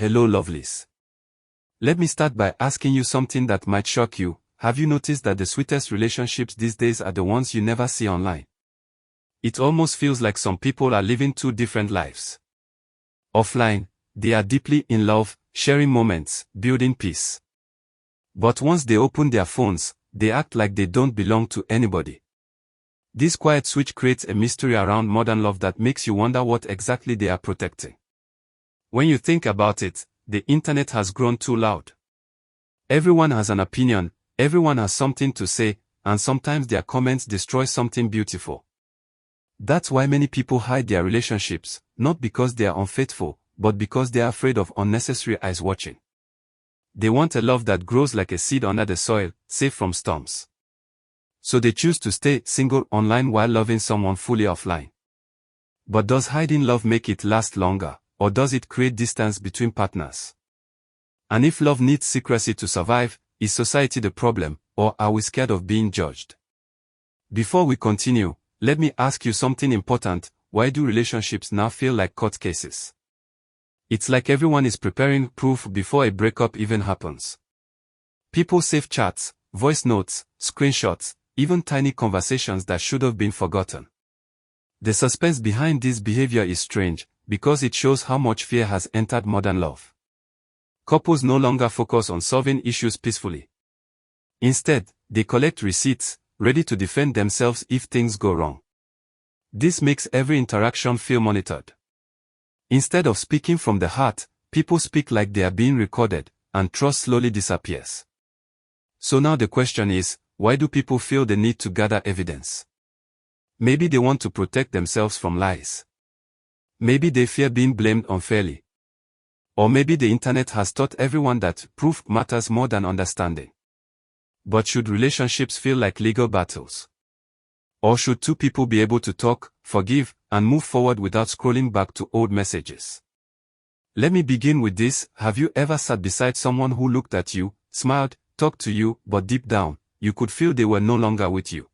Hello lovelies. Let me start by asking you something that might shock you. Have you noticed that the sweetest relationships these days are the ones you never see online? It almost feels like some people are living two different lives. Offline, they are deeply in love, sharing moments, building peace. But once they open their phones, they act like they don't belong to anybody. This quiet switch creates a mystery around modern love that makes you wonder what exactly they are protecting. When you think about it, the internet has grown too loud. Everyone has an opinion, everyone has something to say, and sometimes their comments destroy something beautiful. That's why many people hide their relationships, not because they are unfaithful, but because they are afraid of unnecessary eyes watching. They want a love that grows like a seed under the soil, safe from storms. So they choose to stay single online while loving someone fully offline. But does hiding love make it last longer, or does it create distance between partners? And if love needs secrecy to survive, is society the problem, or are we scared of being judged? Before we continue, let me ask you something important. Why do relationships now feel like court cases? It's like everyone is preparing proof before a breakup even happens. People save chats, voice notes, screenshots, even tiny conversations that should have been forgotten. The suspense behind this behavior is strange, because it shows how much fear has entered modern love. Couples no longer focus on solving issues peacefully. Instead, they collect receipts, ready to defend themselves if things go wrong. This makes every interaction feel monitored. Instead of speaking from the heart, people speak like they are being recorded, and trust slowly disappears. So now the question is, why do people feel the need to gather evidence? Maybe they want to protect themselves from lies. Maybe they fear being blamed unfairly. Or maybe the internet has taught everyone that proof matters more than understanding. But should relationships feel like legal battles? Or should two people be able to talk, forgive, and move forward without scrolling back to old messages? Let me begin with this. Have you ever sat beside someone who looked at you, smiled, talked to you, but deep down, you could feel they were no longer with you?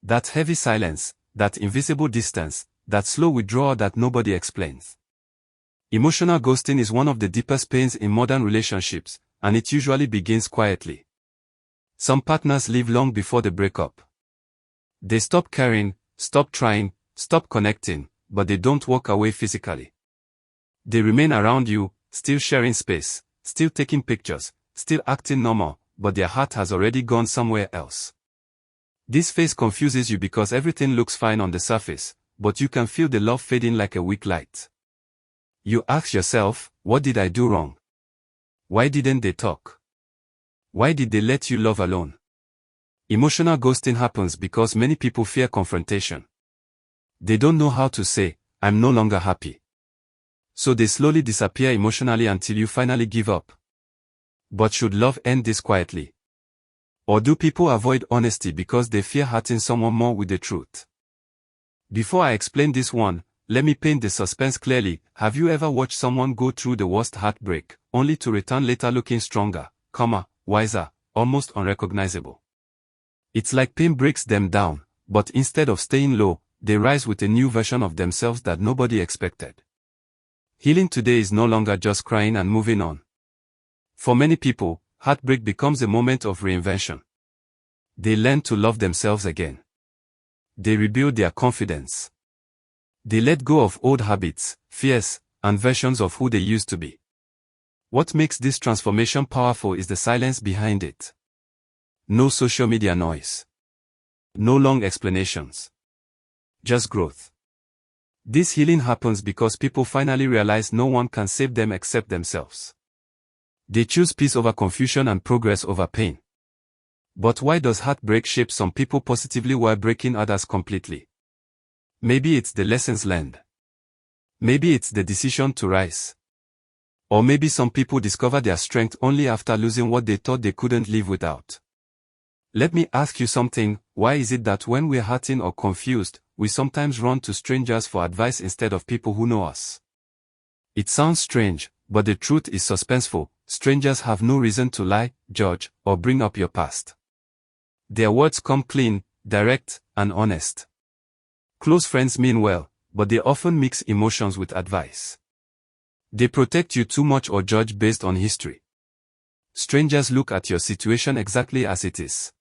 That heavy silence, that invisible distance, that slow withdrawal that nobody explains. Emotional ghosting is one of the deepest pains in modern relationships, and it usually begins quietly. Some partners leave long before the breakup. They stop caring, stop trying, stop connecting, but they don't walk away physically. They remain around you, still sharing space, still taking pictures, still acting normal, but their heart has already gone somewhere else. This phase confuses you because everything looks fine on the surface, but you can feel the love fading like a weak light. You ask yourself, what did I do wrong? Why didn't they talk? Why did they let you love alone? Emotional ghosting happens because many people fear confrontation. They don't know how to say, I'm no longer happy. So they slowly disappear emotionally until you finally give up. But should love end this quietly? Or do people avoid honesty because they fear hurting someone more with the truth? Before I explain this one, let me paint the suspense clearly. Have you ever watched someone go through the worst heartbreak, only to return later looking stronger, calmer, wiser, almost unrecognizable? It's like pain breaks them down, but instead of staying low, they rise with a new version of themselves that nobody expected. Healing today is no longer just crying and moving on. For many people, heartbreak becomes a moment of reinvention. They learn to love themselves again. They rebuild their confidence. They let go of old habits, fears, and versions of who they used to be. What makes this transformation powerful is the silence behind it. No social media noise. No long explanations. Just growth. This healing happens because people finally realize no one can save them except themselves. They choose peace over confusion and progress over pain. But why does heartbreak shape some people positively while breaking others completely? Maybe it's the lessons learned. Maybe it's the decision to rise. Or maybe some people discover their strength only after losing what they thought they couldn't live without. Let me ask you something. Why is it that when we're hurting or confused, we sometimes run to strangers for advice instead of people who know us? It sounds strange, but the truth is suspenseful. Strangers have no reason to lie, judge, or bring up your past. Their words come clean, direct, and honest. Close friends mean well, but they often mix emotions with advice. They protect you too much or judge based on history. Strangers look at your situation exactly as it is.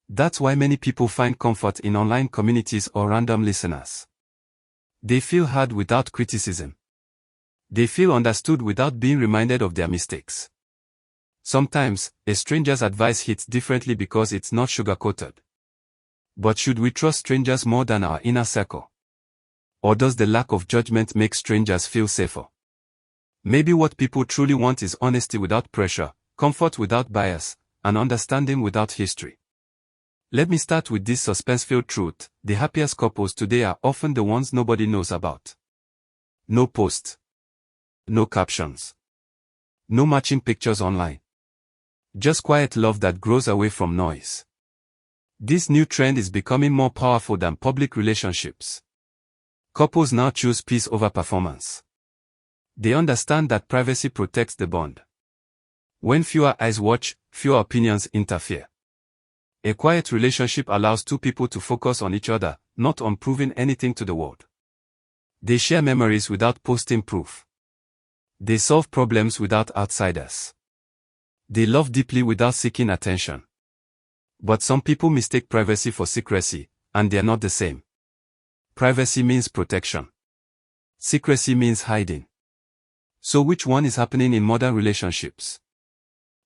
That's why many people find comfort in online communities or random listeners. They feel heard without criticism. They feel understood without being reminded of their mistakes. Sometimes, a stranger's advice hits differently because it's not sugar-coated. But should we trust strangers more than our inner circle? Or does the lack of judgment make strangers feel safer? Maybe what people truly want is honesty without pressure, comfort without bias, and understanding without history. Let me start with this suspense-filled truth: the happiest couples today are often the ones nobody knows about. No posts. No captions. No matching pictures online. Just quiet love that grows away from noise. This new trend is becoming more powerful than public relationships. Couples now choose peace over performance. They understand that privacy protects the bond. When fewer eyes watch, fewer opinions interfere. A quiet relationship allows two people to focus on each other, not on proving anything to the world. They share memories without posting proof. They solve problems without outsiders. They love deeply without seeking attention. But some people mistake privacy for secrecy, and they are not the same. Privacy means protection. Secrecy means hiding. So which one is happening in modern relationships?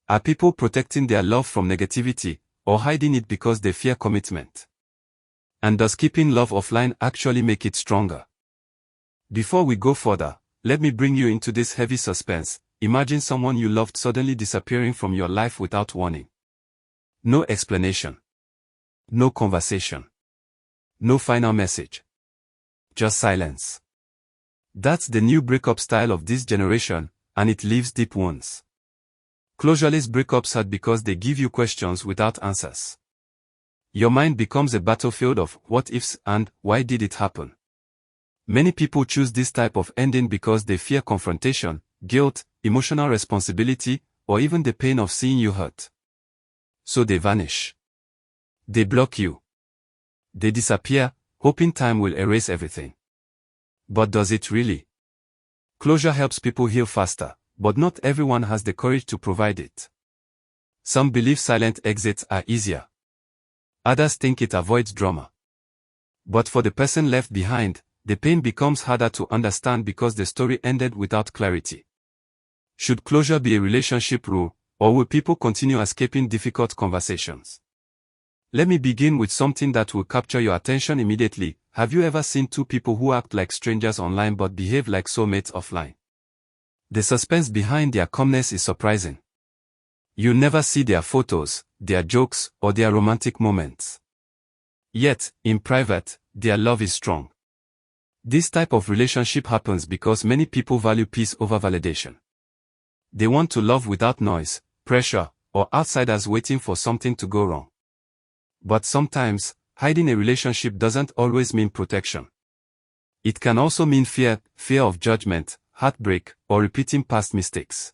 Are people protecting their love from negativity, or hiding it because they fear commitment? And does keeping love offline actually make it stronger? Before we go further, let me bring you into this heavy suspense. Imagine someone you loved suddenly disappearing from your life without warning. No explanation. No conversation. No final message. Just silence. That's the new breakup style of this generation, and it leaves deep wounds. Closureless breakups hurt because they give you questions without answers. Your mind becomes a battlefield of what ifs and why did it happen. Many people choose this type of ending because they fear confrontation, guilt, emotional responsibility, or even the pain of seeing you hurt. So they vanish. They block you. They disappear, hoping time will erase everything. But does it really? Closure helps people heal faster, but not everyone has the courage to provide it. Some believe silent exits are easier. Others think it avoids drama. But for the person left behind, the pain becomes harder to understand because the story ended without clarity. Should closure be a relationship rule, or will people continue escaping difficult conversations? Let me begin with something that will capture your attention immediately. Have you ever seen two people who act like strangers online but behave like soulmates offline? The suspense behind their calmness is surprising. You never see their photos, their jokes, or their romantic moments. Yet, in private, their love is strong. This type of relationship happens because many people value peace over validation. They want to love without noise, pressure, or outsiders waiting for something to go wrong. But sometimes, hiding a relationship doesn't always mean protection. It can also mean fear of judgment, heartbreak, or repeating past mistakes.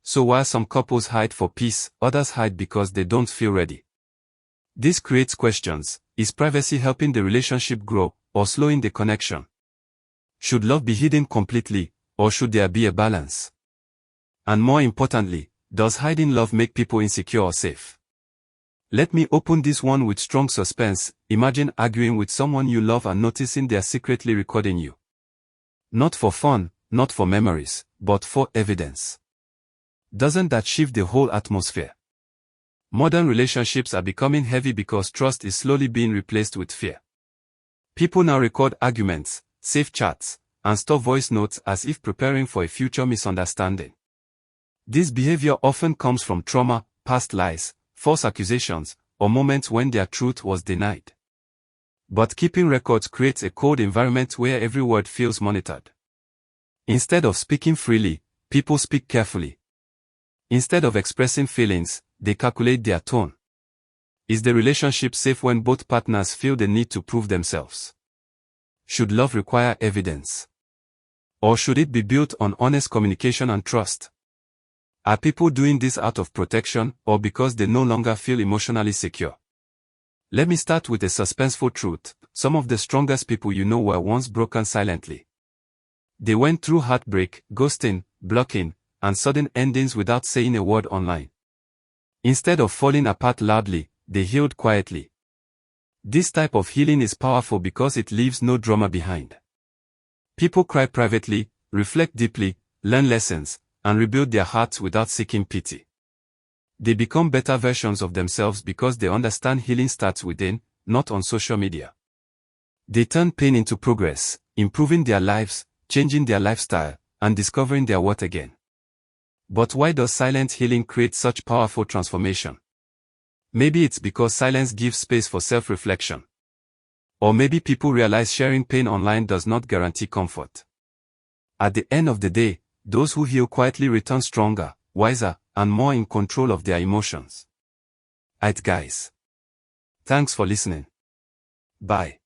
So while some couples hide for peace, others hide because they don't feel ready. This creates questions: is privacy helping the relationship grow, or slowing the connection? Should love be hidden completely, or should there be a balance? And more importantly, does hiding love make people insecure or safe? Let me open this one with strong suspense. Imagine arguing with someone you love and noticing they're secretly recording you. Not for fun, not for memories, but for evidence. Doesn't that shift the whole atmosphere? Modern relationships are becoming heavy because trust is slowly being replaced with fear. People now record arguments, save chats, and store voice notes as if preparing for a future misunderstanding. This behavior often comes from trauma, past lies, false accusations, or moments when their truth was denied. But keeping records creates a cold environment where every word feels monitored. Instead of speaking freely, people speak carefully. Instead of expressing feelings, they calculate their tone. Is the relationship safe when both partners feel the need to prove themselves? Should love require evidence? Or should it be built on honest communication and trust? Are people doing this out of protection, or because they no longer feel emotionally secure? Let me start with a suspenseful truth. Some of the strongest people you know were once broken silently. They went through heartbreak, ghosting, blocking, and sudden endings without saying a word online. Instead of falling apart loudly, they healed quietly. This type of healing is powerful because it leaves no drama behind. People cry privately, reflect deeply, learn lessons, and rebuild their hearts without seeking pity. They become better versions of themselves because they understand healing starts within, not on social media. They turn pain into progress, improving their lives, changing their lifestyle, and discovering their worth again. But why does silent healing create such powerful transformation? Maybe it's because silence gives space for self-reflection. Or maybe people realize sharing pain online does not guarantee comfort. At the end of the day, those who heal quietly return stronger, wiser, and more in control of their emotions. Alright guys. Thanks for listening. Bye.